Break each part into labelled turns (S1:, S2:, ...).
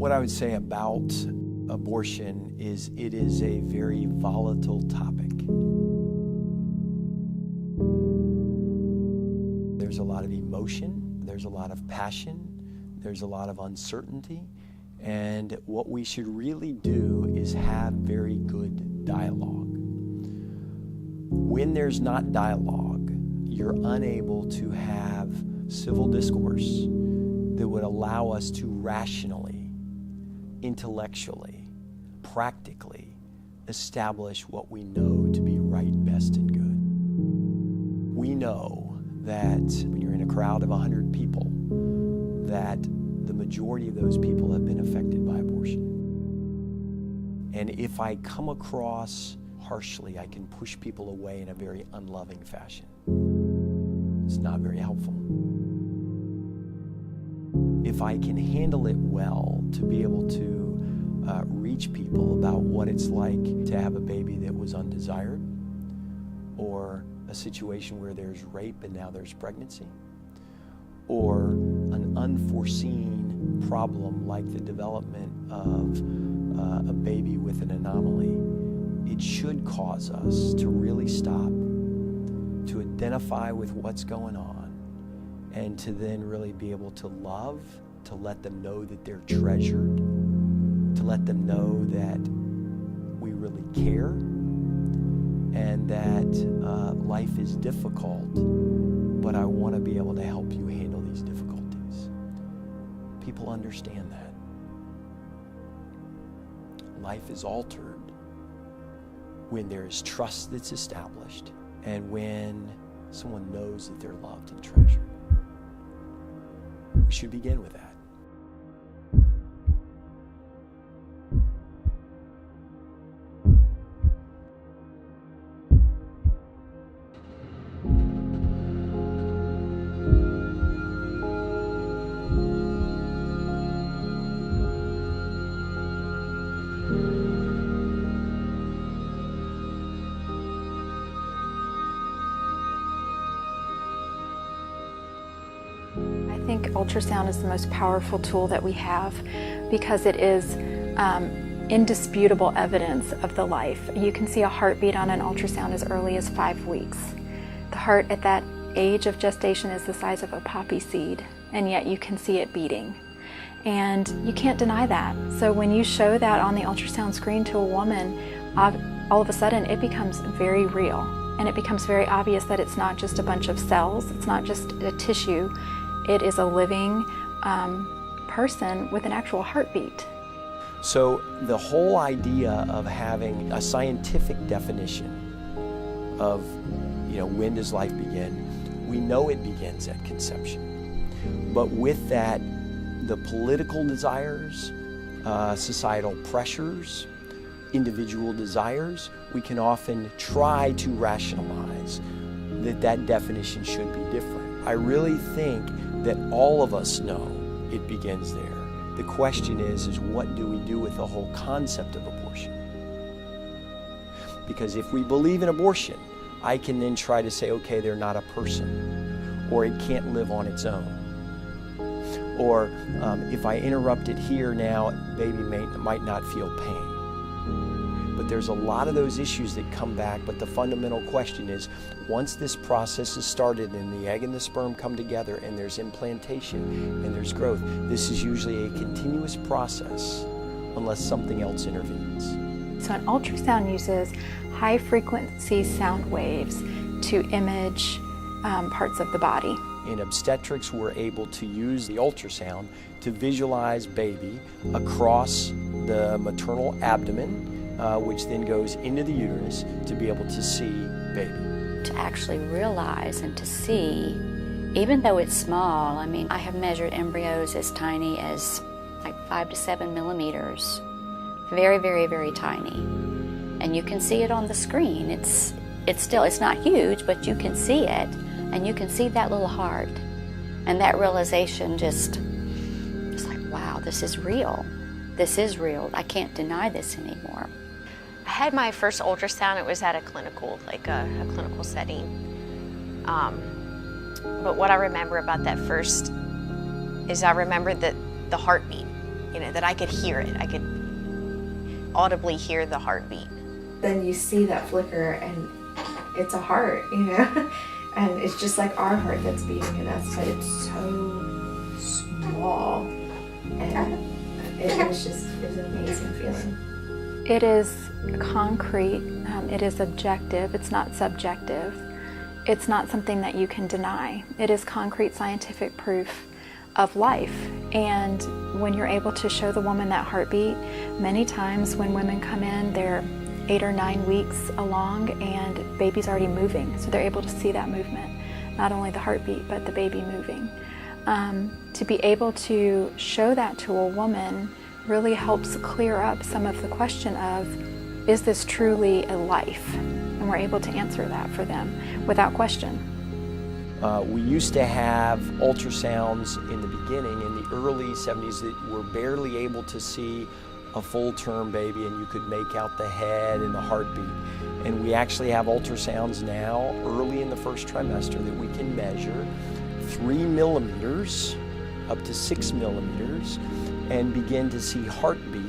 S1: What I would say about abortion is it is a very volatile topic. There's a lot of emotion, there's a lot of passion, there's a lot of uncertainty, and what we should really do is have very good dialogue. When there's not dialogue, you're unable to have civil discourse that would allow us to rationally, intellectually, practically establish what we know to be right, best, and good. We know that when you're in a crowd of 100 people, that the majority of those people have been affected by abortion. And if I come across harshly, I can push people away in a very unloving fashion. It's not very helpful. If I can handle it well, to be able to reach people about what it's like to have a baby that was undesired, or a situation where there's rape and now there's pregnancy, or an unforeseen problem like the development of a baby with an anomaly, it should cause us to really stop, to identify with what's going on, and to then really be able to love, to let them know that they're treasured, to let them know that we really care, and that life is difficult, but I want to be able to help you handle these difficulties. People understand that. Life is altered when there is trust that's established and when someone knows that they're loved and treasured. We should begin with that.
S2: I think ultrasound is the most powerful tool that we have because it is indisputable evidence of the life. You can see a heartbeat on an ultrasound as early as 5 weeks. The heart at that age of gestation is the size of a poppy seed, and yet you can see it beating. And you can't deny that. So when you show that on the ultrasound screen to a woman, all of a sudden it becomes very real. And it becomes very obvious that it's not just a bunch of cells, it's not just a tissue, it is a living person with an actual heartbeat.
S1: So the whole idea of having a scientific definition of, when does life begin? We know it begins at conception. But with that, the political desires, societal pressures, individual desires, we can often try to rationalize that definition should be different. I really think that all of us know it begins there. The question is what do we do with the whole concept of abortion? Because if we believe in abortion, I can then try to say, okay, they're not a person, or it can't live on its own. Or if I interrupt it here now, baby might not feel pain. But there's a lot of those issues that come back, but the fundamental question is, once this process is started and the egg and the sperm come together and there's implantation and there's growth, this is usually a continuous process unless something else intervenes.
S2: So an ultrasound uses high frequency sound waves to image parts of the body.
S1: In obstetrics, we're able to use the ultrasound to visualize baby across the maternal abdomen, which then goes into the uterus to be able to see baby.
S3: To actually realize and to see, even though it's small, I have measured embryos as tiny as like 5 to 7 millimeters. Very, very, very tiny. And you can see it on the screen. It's not huge, but you can see it, and you can see that little heart. And that realization it's like, wow, this is real. This is real. I can't deny this anymore.
S4: I had my first ultrasound. It was at a clinical, clinical setting. But what I remember about that first is I remember the heartbeat. you know, that I could hear it. I could audibly hear the heartbeat.
S5: Then you see that flicker and it's a heart, you know, and it's just like our heart that's beating in us, but it's so small, and it was an amazing feeling.
S2: It is concrete, it is objective, it's not subjective. It's not something that you can deny. It is concrete scientific proof of life. And when you're able to show the woman that heartbeat, many times when women come in, they're 8 or 9 weeks along and baby's already moving. So they're able to see that movement, not only the heartbeat, but the baby moving. To be able to show that to a woman really helps clear up some of the question of, is this truly a life? And we're able to answer that for them without question.
S1: We used to have ultrasounds in the beginning, in the early 70s, that were barely able to see a full-term baby, and you could make out the head and the heartbeat. And we actually have ultrasounds now, early in the first trimester, that we can measure 3 millimeters up to 6 millimeters and begin to see heartbeat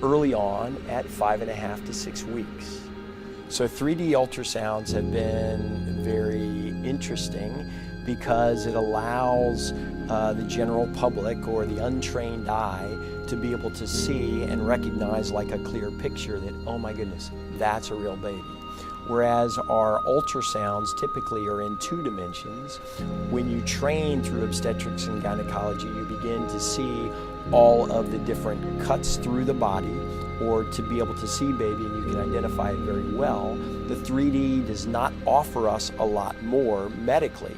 S1: early on at 5.5 to 6 weeks. So 3D ultrasounds have been very interesting because it allows the general public or the untrained eye to be able to see and recognize like a clear picture that, oh my goodness, that's a real baby. Whereas our ultrasounds typically are in 2 dimensions. When you train through obstetrics and gynecology, you begin to see all of the different cuts through the body, or to be able to see baby and you can identify it very well. The 3D does not offer us a lot more medically.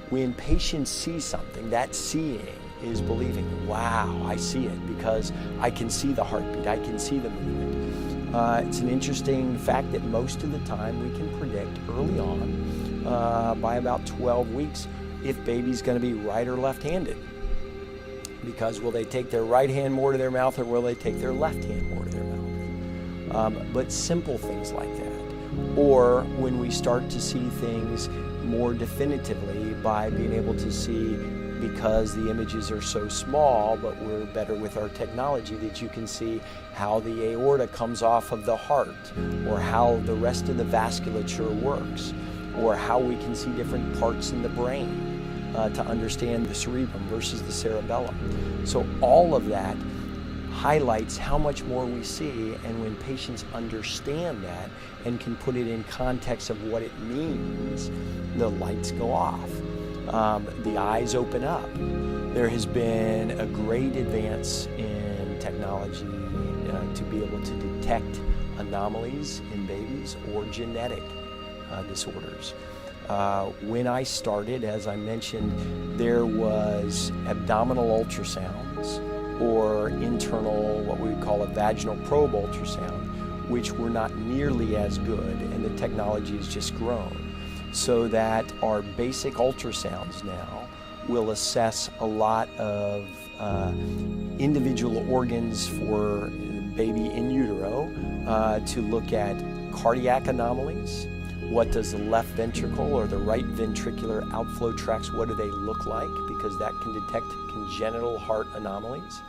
S1: When patients see something, that seeing is believing. Wow, I see it because I can see the heartbeat, I can see the movement. It's an interesting fact that most of the time we can predict early on, by about 12 weeks, if baby's going to be right or left-handed. Because will they take their right hand more to their mouth, or will they take their left hand more to their mouth? But simple things like that. Or when we start to see things more definitively by being able to see, because the images are so small, but we're better with our technology, that you can see how the aorta comes off of the heart, or how the rest of the vasculature works, or how we can see different parts in the brain. To understand the cerebrum versus the cerebellum. So all of that highlights how much more we see, and when patients understand that and can put it in context of what it means, the lights go off, the eyes open up. There has been a great advance in technology to be able to detect anomalies in babies or genetic disorders. When I started, as I mentioned, there was abdominal ultrasounds or internal, what we would call a vaginal probe ultrasound, which were not nearly as good, and the technology has just grown. So that our basic ultrasounds now will assess a lot of individual organs for baby in utero, to look at cardiac anomalies. What does the left ventricle or the right ventricular outflow tracts, what do they look like? Because that can detect congenital heart anomalies.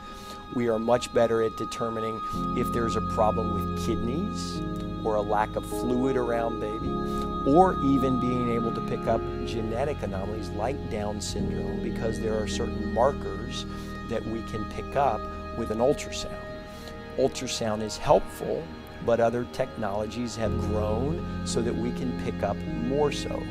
S1: We are much better at determining if there's a problem with kidneys or a lack of fluid around baby, or even being able to pick up genetic anomalies like Down syndrome, because there are certain markers that we can pick up with an ultrasound. Ultrasound is helpful, but other technologies have grown so that we can pick up more so.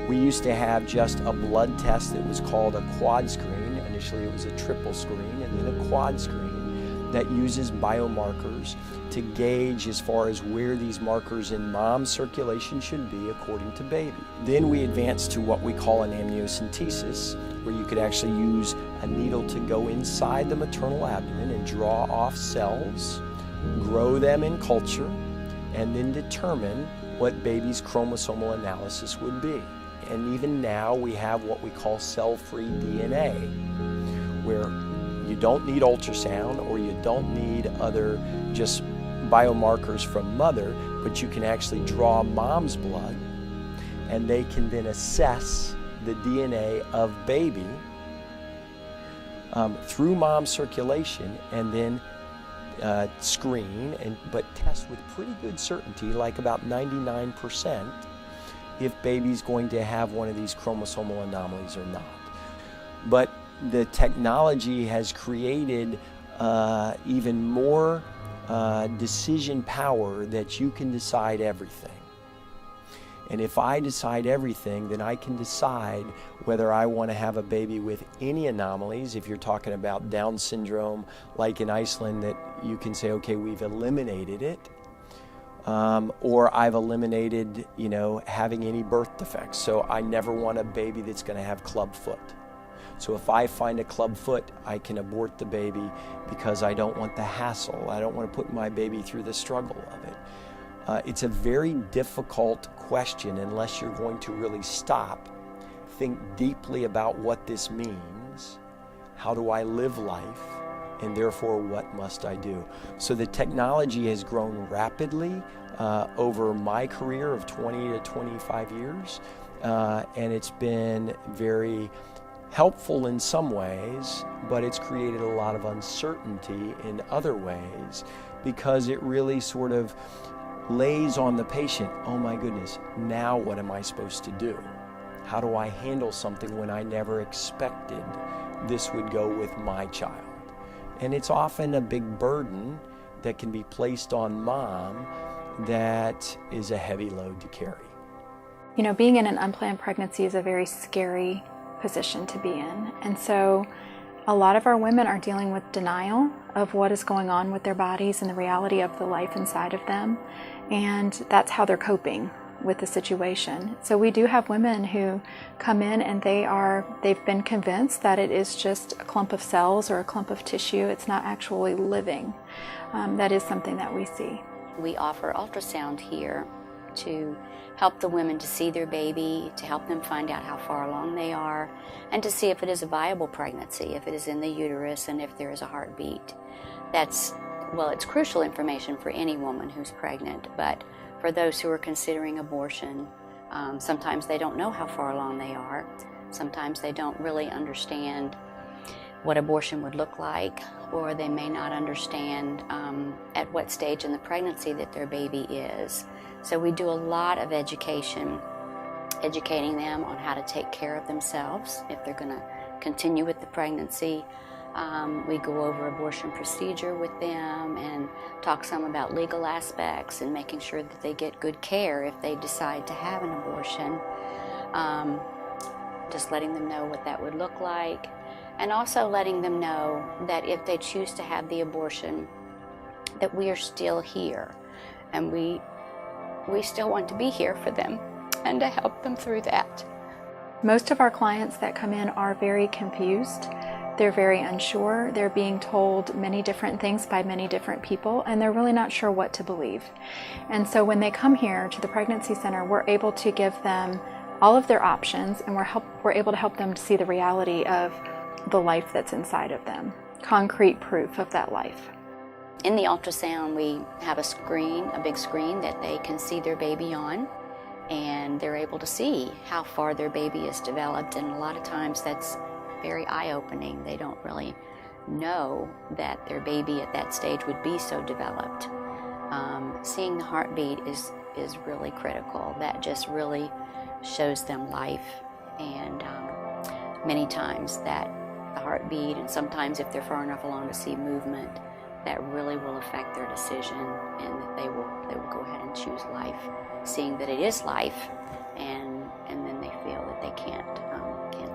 S1: We used to have just a blood test that was called a quad screen. Initially it was a triple screen, and then a quad screen that uses biomarkers to gauge as far as where these markers in mom's circulation should be according to baby. Then we advanced to what we call an amniocentesis, where you could actually use a needle to go inside the maternal abdomen and draw off cells, grow them in culture, and then determine what baby's chromosomal analysis would be. And even now we have what we call cell-free DNA, where you don't need ultrasound or you don't need other just biomarkers from mother, but you can actually draw mom's blood, and they can then assess the DNA of baby through mom's circulation and then screen, but test with pretty good certainty, like about 99%, if baby's going to have one of these chromosomal anomalies or not. But the technology has created even more decision power that you can decide everything. And if I decide everything, then I can decide whether I want to have a baby with any anomalies. If you're talking about Down syndrome, like in Iceland, that you can say, okay, we've eliminated it. Or I've eliminated, having any birth defects. So I never want a baby that's going to have club foot. So if I find a club foot, I can abort the baby because I don't want the hassle. I don't want to put my baby through the struggle of it. It's a very difficult question unless you're going to really stop, think deeply about what this means, how do I live life, and therefore what must I do? So the technology has grown rapidly over my career of 20 to 25 years, and it's been very helpful in some ways, but it's created a lot of uncertainty in other ways because it really sort of lays on the patient, oh my goodness, now what am I supposed to do? How do I handle something when I never expected this would go with my child? And it's often a big burden that can be placed on mom that is a heavy load to carry.
S2: Being in an unplanned pregnancy is a very scary position to be in. And so a lot of our women are dealing with denial of what is going on with their bodies and the reality of the life inside of them. And that's how they're coping with the situation. So we do have women who come in and they've been convinced that it is just a clump of cells or a clump of tissue. It's not actually living. That is something that we see.
S3: We offer ultrasound here to help the women to see their baby, to help them find out how far along they are, and to see if it is a viable pregnancy, if it is in the uterus, and if there is a heartbeat. It's crucial information for any woman who's pregnant, but for those who are considering abortion, sometimes they don't know how far along they are. Sometimes they don't really understand what abortion would look like, or they may not understand at what stage in the pregnancy that their baby is. So we do a lot of educating them on how to take care of themselves if they're going to continue with the pregnancy. We go over abortion procedure with them and talk some about legal aspects and making sure that they get good care if they decide to have an abortion. Just letting them know what that would look like, and also letting them know that if they choose to have the abortion, that we are still here, and we still want to be here for them and to help them through that.
S2: Most of our clients that come in are very confused. They're very unsure. They're being told many different things by many different people, and they're really not sure what to believe. And so when they come here to the pregnancy center, we're able to give them all of their options, and we're able to help them to see the reality of the life that's inside of them, concrete proof of that life.
S3: In the ultrasound, we have a big screen that they can see their baby on, and they're able to see how far their baby is developed, and a lot of times that's very eye-opening. They don't really know that their baby at that stage would be so developed. Seeing the heartbeat is really critical. That just really shows them life, and many times that the heartbeat, and sometimes if they're far enough along to see movement, that really will affect their decision, and that they will go ahead and choose life, seeing that it is life, and then they feel that they can't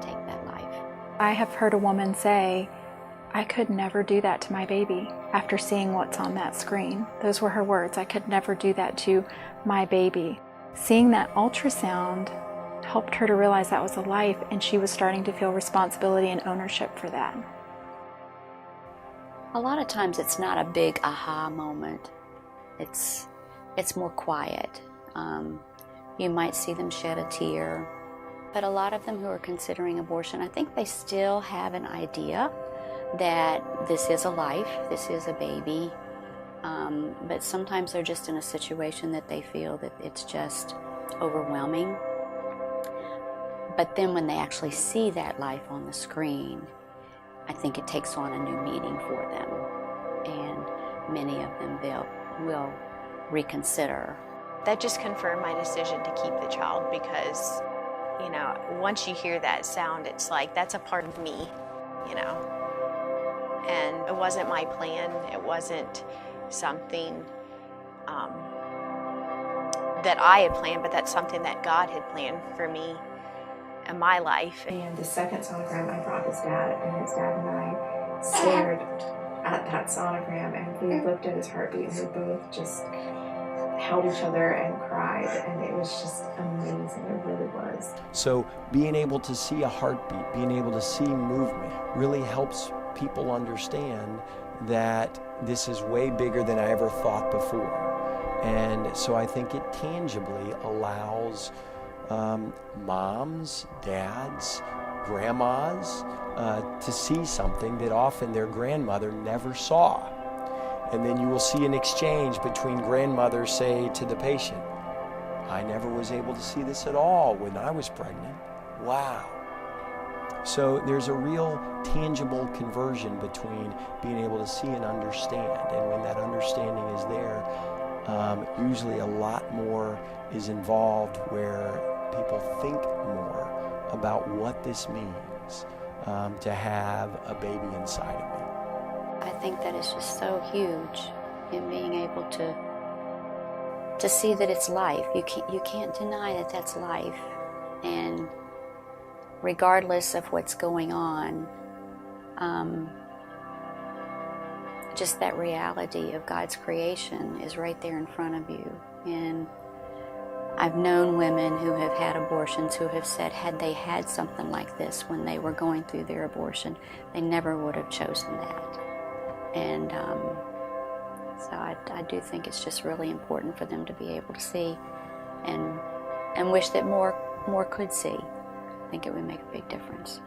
S3: take that life.
S2: I have heard a woman say, I could never do that to my baby after seeing what's on that screen. Those were her words. I could never do that to my baby. Seeing that ultrasound helped her to realize that was a life, and she was starting to feel responsibility and ownership for that.
S3: A lot of times it's not a big aha moment. It's more quiet. You might see them shed a tear, but a lot of them who are considering abortion, I think they still have an idea that this is a life, this is a baby, but sometimes they're just in a situation that they feel that it's just overwhelming. But then when they actually see that life on the screen, I think it takes on a new meaning for them, and many of them will reconsider.
S4: That just confirmed my decision to keep the child because, you know, once you hear that sound, it's like that's a part of me, you know. And it wasn't my plan. It wasn't something that I had planned, but that's something that God had planned for me in my life.
S5: And the second sonogram, I brought his dad, and his dad and I stared at that sonogram, and we looked at his heartbeat, and we both just held each other and cried, and it was just amazing. It really was.
S1: So being able to see a heartbeat, being able to see movement really helps people understand that this is way bigger than I ever thought before. And so I think it tangibly allows moms, dads, grandmas to see something that often their grandmother never saw. And then you will see an exchange between grandmothers say to the patient, I never was able to see this at all when I was pregnant. Wow. So there's a real tangible conversion between being able to see and understand. And when that understanding is there, usually a lot more is involved where people think more about what this means to have a baby inside of me.
S3: I think that is just so huge in being able to see that it's life. You can't deny that that's life, and regardless of what's going on, just that reality of God's creation is right there in front of you. And I've known women who have had abortions who have said had they had something like this when they were going through their abortion, they never would have chosen that. And so I do think it's just really important for them to be able to see and wish that more could see. I think it would make a big difference.